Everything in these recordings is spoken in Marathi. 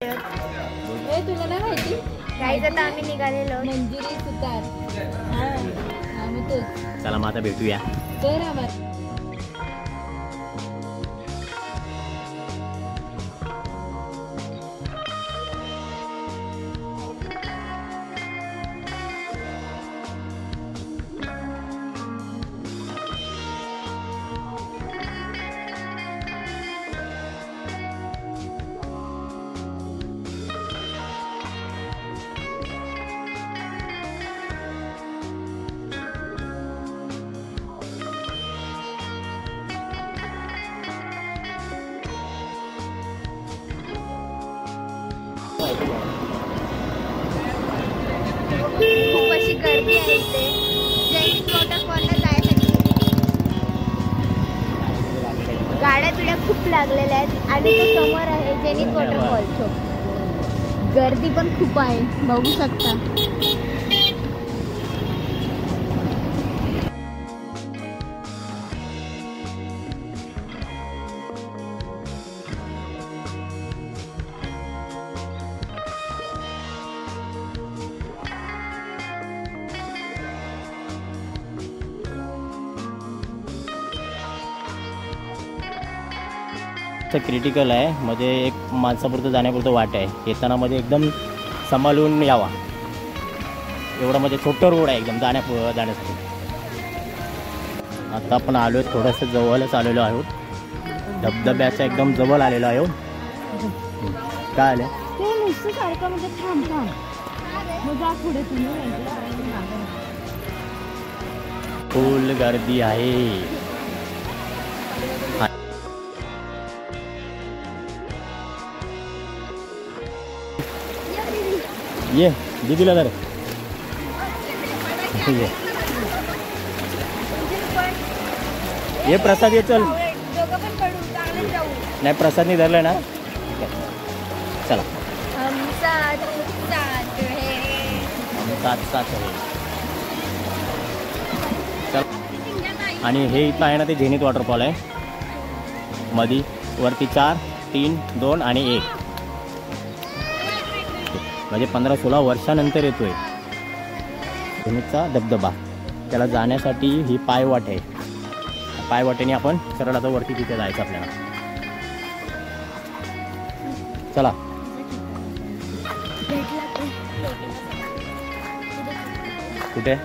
तुला नाही माहिती काही आता आम्ही निघालेलो मंजिरी सुतार. मग तोच. चला मग आता भेटूया. तर आम्हाला खूप अशी गर्दी आहे इथे जैनिक वॉटरफॉलला जायसाठी. गाड्या पिढ्या खूप लागलेल्या आहेत आणि तो समोर आहे जैनिक वॉटरफॉल. गर्दी पण खूप आहे बघू शकता. क्रिटिकल आहे म्हणजे एक माणसापुरतं जाण्यापुरतं वाट आहे. येताना मध्ये एकदम सांभाळून यावा एवढा म्हणजे छोटं रोड आहे एकदम जाण्यासाठी. आता आपण आलो आहे थोडंसं जवळच आलेलो आहोत. धबधब्याच्या एकदम जवळ आलेलो आहोत. काय आलं ते नुसतं सारखं म्हणजे थांब मग जा पुढे तुम्ही. फुल गर्दी आहे. ये दीदीला जरा ये प्रसाद ये चल. नाही प्रसाद नाही धरलं ना. चला सात आणि हे इथं आहे ना ते झेनिथ वॉटरफॉल आहे. मधी वरती 4, 3, 2 आणि 1 म्हणजे 15-16 वर्षानंतर येतोय झेनिथचा धबधबा. त्याला जाण्यासाठी ही पायवाट आहे. पायवाटेने आपण सरळ आता वरती तिथे जायचं आपल्याला. चला कुठे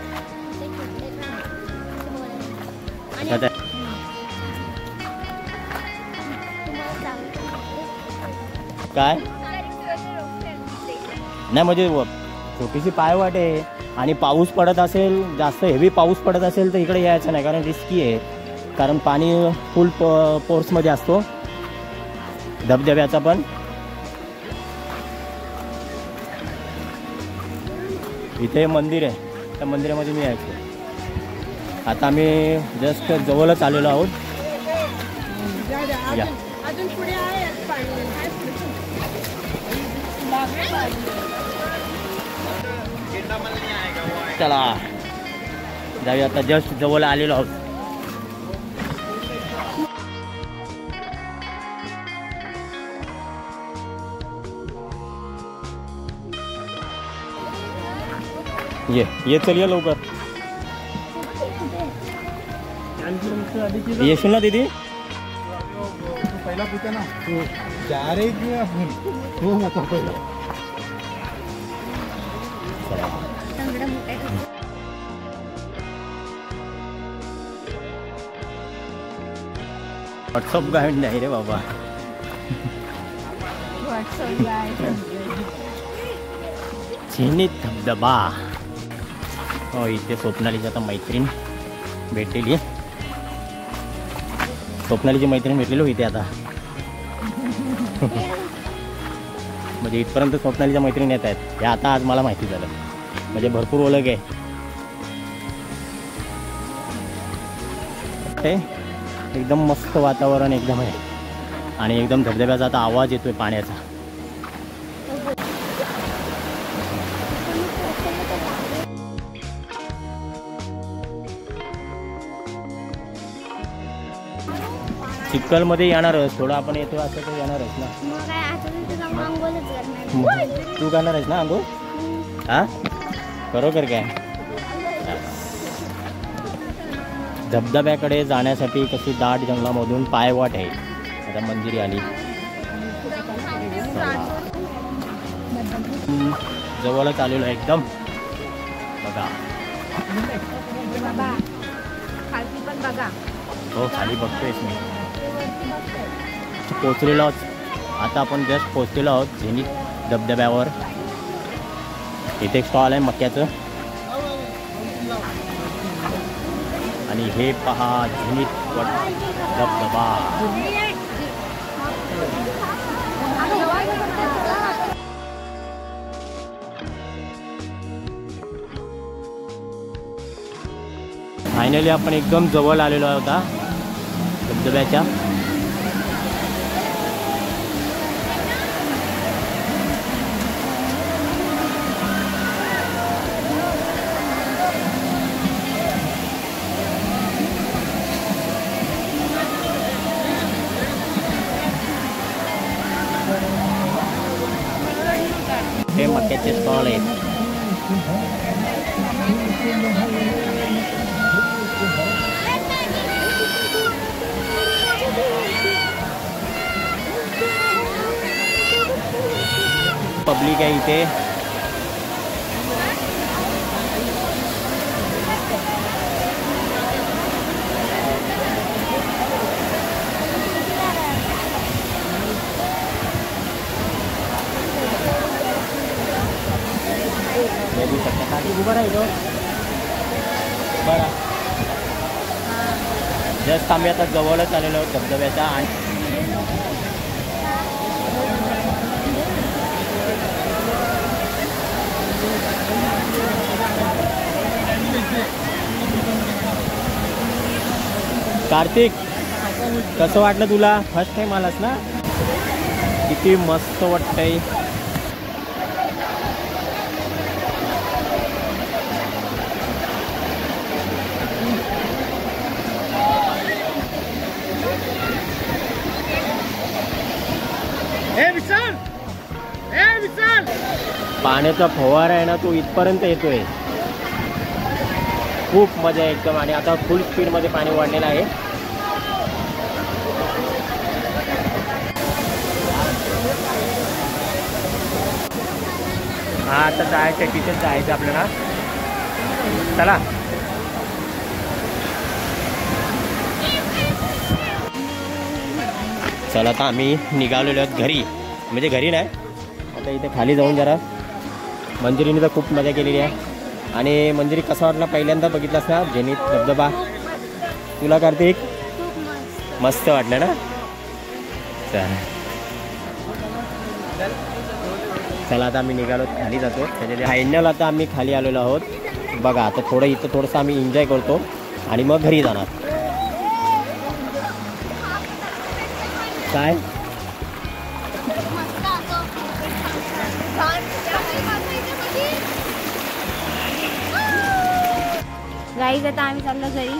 काय नाही म्हणजे छोटीशी पायवाट आहे आणि पाऊस पडत असेल जास्त हेवी पाऊस पडत असेल तर इकडे यायचं नाही कारण रिस्की आहे. कारण पाणी फुल फोर्समध्ये असतो धबधब्याचा. पण इथे मंदिर आहे त्या मंदिरामध्ये मी यायचो. आता आम्ही जस्ट जवळच आलेलो आहोत. या चला जाऊया. आता जस्ट जवळ आलेलो आहोत. ये चलिए लवकर. येशील ना दीदी. पहिला पुढे ना चार पहिला व्हॉट्सअप गाईड नाही रे बाबा. झेनिथ धबधबा. हो इथे स्वप्नालीची आता मैत्रीण भेटलेली. स्वप्नालीची मैत्रीण भेटलेली इथे आता. म्हणजे इथपर्यंत स्वप्नालीच्या मैत्रीण येत आहेत हे आता आज मला माहिती झालं. म्हणजे भरपूर ओळख आहे. एकदम मस्त वातावरण एकदम आहे आणि एकदम धबधब्याचा आता आवाज येतोय पाण्याचा. चिखलमध्ये येणारच, थोडं आपण येतो असं तर येणारच ना. मग काय आता तिथे जाऊन आंघोळच करणार. तू करणार आहेस ना अंघोळ? हा बरोबर काय. धबधब्याकडे जाण्यासाठी कशी दाट जंगलामधून पायवाट आहे. आता मंदिरी आली, जवळच आलेलो आहे एकदम. बघा बाबा खालती पण बघा. हो खाली बघतोयस मी. पोचलेलो आहोत आता, आपण जस्ट पोचलेलो आहोत झेनिथ धबधब्यावर. इथे एक स्टॉल आहे मक्याचं आणि हे पहा झेनिथ धबधबा. फायनली आपण एकदम जवळ आलेलो आहोत धबधब्याच्या. हे मक्याचे स्टॉल आहेत. पब्लिक आहे इथे. उभं राहिलो बरं. जस्ट आम्ही आता जवळच आलेलो आहोत धबधब्याच्या. आणि कार्तिक कसं वाटलं तुला? फर्स्ट टाइम आलास ना? किती मस्त वाटतंय. पाण्याचा फवारा आहे ना तो इथपर्यंत येतोय. खूप मजा आहे एकदम. आणि आता फुल स्पीडमध्ये पाणी वाढलेलं आहे. हा आता जायचं आहे, तिथेच जायचं आपल्याला. चला चला आता आम्ही निघालेलो आहोत घरी. म्हणजे घरी नाही, आता इथे खाली जाऊन जरा मंदिरीने तर खूप मजा केलेली आहे. आणि मंदिरी कसा वाटला पहिल्यांदा बघितलास ना झेनिथ धबधबा? तुला कार्तिक? मस्त वाटलं ना? चला आता आम्ही निघालो, खाली जातो. त्याच्या फायनल आता आम्ही खाली आलेलो आहोत. बघा आता थोडं इथं थोडंसं आम्ही एन्जॉय करतो आणि मग घरी जाणार. काय गाईज आता आम्ही चाललो घरी.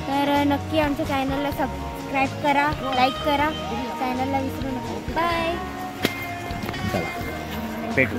तर नक्की आमच्या चॅनलला सबस्क्राईब करा, लाईक करा, चॅनलला विसरू नका. बाय. चला भेटू.